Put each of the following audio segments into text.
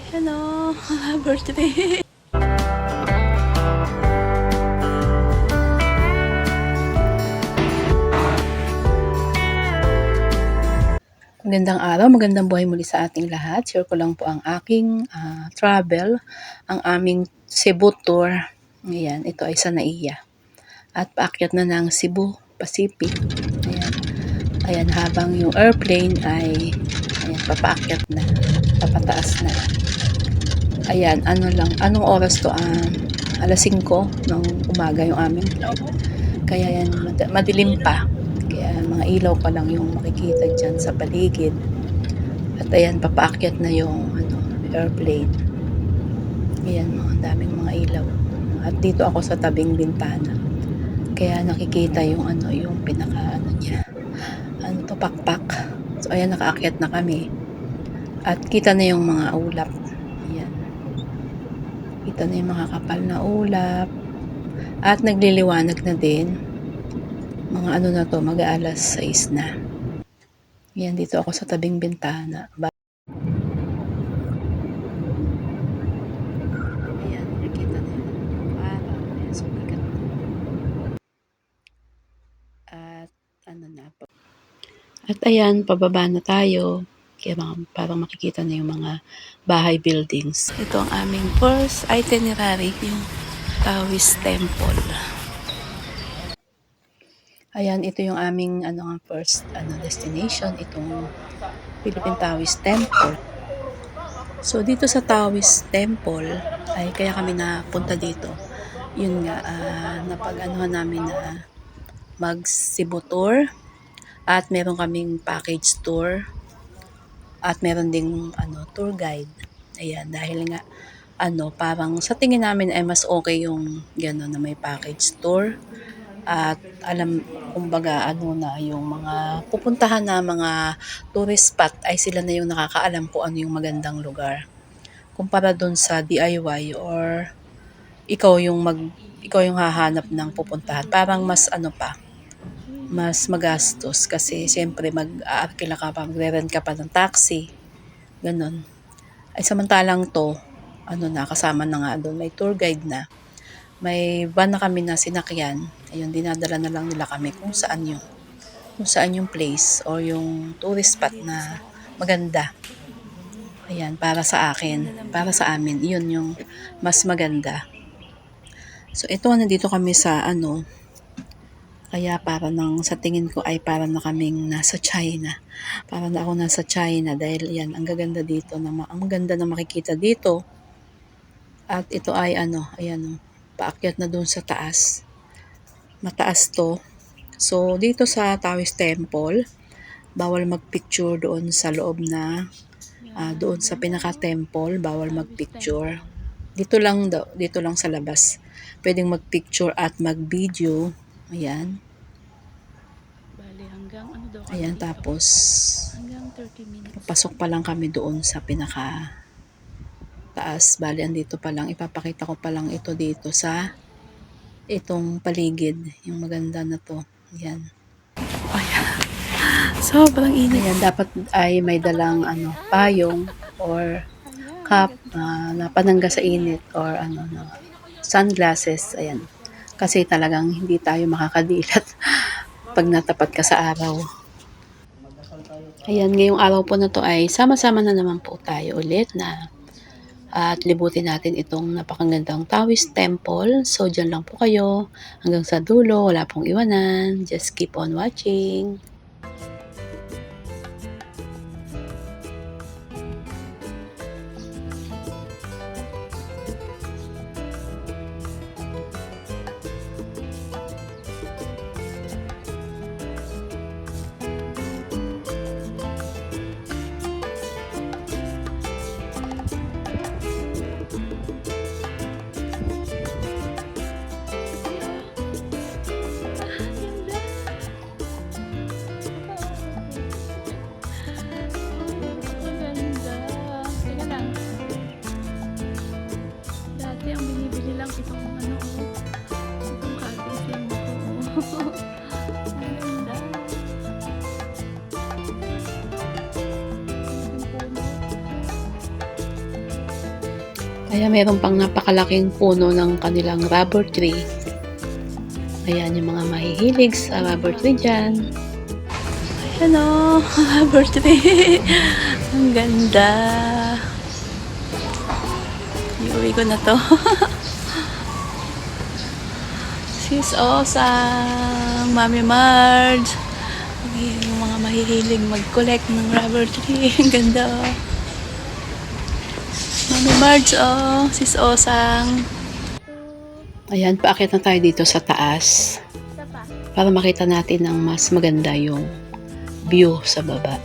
Hello, birthday. Magandang araw, magandang buhay muli sa ating lahat. Share ko lang po ang aking travel, ang aming Cebu tour. Ayan, ito ay sa Naiya. At paakyat na ng Cebu Pacific. Ayan, ayan habang yung airplane ay ayan, papaakyat na, papataas na. Ayan, anong oras to? Alas 5 ng umaga yung aming flight. Kaya yan, madilim pa. Kaya mga ilaw pa lang yung makikita dyan sa paligid. At ayan, papaakyat na yung airplane. Ayan, daming mga ilaw. At dito ako sa tabing bintana. Kaya nakikita yung yung pinaka niya. Pakpak. So ayan, nakaakyat na kami. At kita na yung mga ulap. Ayan. Kita na yung mga kapal na ulap. At nagliliwanag na din. Mga na to, mag-aalas 6 na. Yan, dito ako sa tabing bintana. Ayan, nakikita na yun. Araw, ayan, sumikat na. At At ayan, pababa na tayo. Kaya parang makikita na yung mga bahay buildings. Ito ang aming first itinerary, yung Taoist Temple. Ayan, ito yung aming first destination, itong Philippine Taoist Temple. So dito sa Taoist Temple ay kaya kami napunta dito. Yun nga, napag-anuhan namin na mag-Cebu tour at meron kaming package tour at meron ding tour guide. Ayan, dahil nga parang sa tingin namin ay mas okay yung gano'n na may package tour. At alam, kumbaga na yung mga pupuntahan na mga tourist spot ay sila na yung nakakaalam kung ano yung magandang lugar. Kumpara doon sa DIY or ikaw yung hahanap ng pupuntahan. Parang mas mas magastos kasi siyempre mag-aarkila ka pa, magre-rent ka pa ng taxi. Ganon. Ay samantalang to, kasama na nga doon, may tour guide na. May van na kami na sinakyan. Ayun, dinadala na lang nila kami kung saan yung place or yung tourist spot na maganda. Ayan, para sa amin, yun yung mas maganda. So, ito nandito kami sa kaya sa tingin ko ay para na kaming nasa China. Para na ako nasa China dahil yan, ang gaganda dito, ang ganda na makikita dito. At ito ay ayan paakyat na doon sa taas. Mataas to. So, dito sa Taoist Temple, bawal magpicture doon sa loob na doon sa pinaka-temple, bawal magpicture. Dito lang sa labas. Pwedeng magpicture at mag-video. Ayan. Bali, hanggang Ayan, tapos hanggang 30 minutes. Papasok pa lang kami doon sa pinaka taas. Bali, andito pa lang. Ipapakita ko pa lang ito dito sa itong paligid. Yung maganda na to. Ayan. Ayan. Sobrang init. Ayan, dapat ay may dalang payong or cup na panangga sa init or sunglasses. Ayan. Kasi talagang hindi tayo makakadilat pag natapat ka sa araw. Ayan, ngayong araw po na to ay sama-sama na naman po tayo ulit na at libutin natin itong napakagandang Taoist Temple. So, dyan lang po kayo. Hanggang sa dulo, wala pong iwanan. Just keep on watching. Kaya meron pang napakalaking puno ng kanilang rubber tree. Ayan yung mga mahihilig sa rubber tree dyan. Ayan o, rubber tree. Ang ganda. Iuwi ko na to. Sis Osang, Mami Marge. Yung mga mahihilig mag-collect ng rubber tree. Ang ganda oh. Mami Marge oh, Sis Osang. Ayan, paakyat na tayo dito sa taas. Para makita natin ng mas maganda yung view sa baba.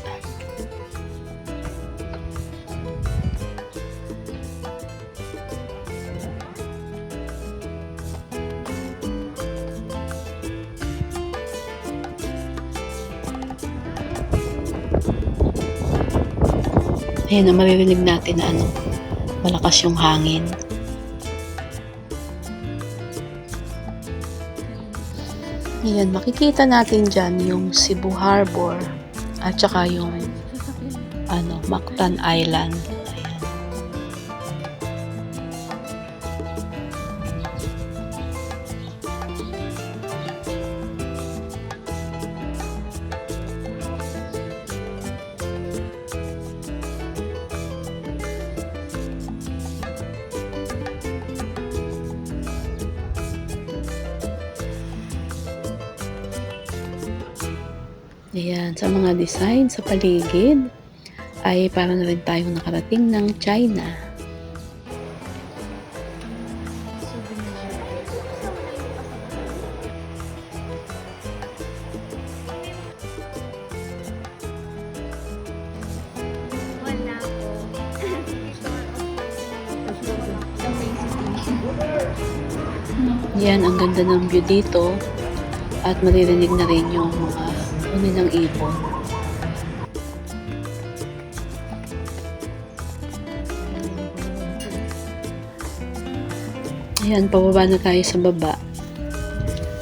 Ayan na maririnig natin na malakas yung hangin. Ayan, makikita natin dyan yung Cebu Harbor at saka yung Mactan Island. Ayan. Ayan, sa mga design sa paligid ay para na rin tayong nakarating ng China. Yan, ang ganda ng view dito at maririnig na rin yung mga huni ng ibon. Ayan, pababa na tayo sa baba.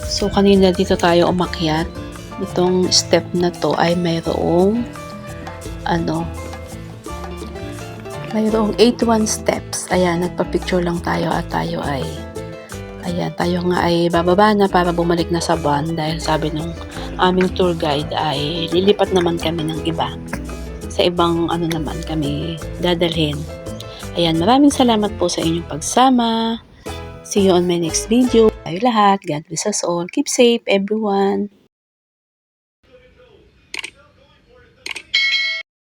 So, kanina dito tayo umakyat. Itong step na to ay mayroong mayroong 81 steps. Ayan, nagpa-picture lang tayo at tayo nga ay bababa na para bumalik na sa van dahil sabi ng aming tour guide ay lilipat naman kami ng iba. Sa ibang naman kami dadalhin. Ayan, maraming salamat po sa inyong pagsama. See you on my next video. Tayo lahat. God bless us all. Keep safe, everyone.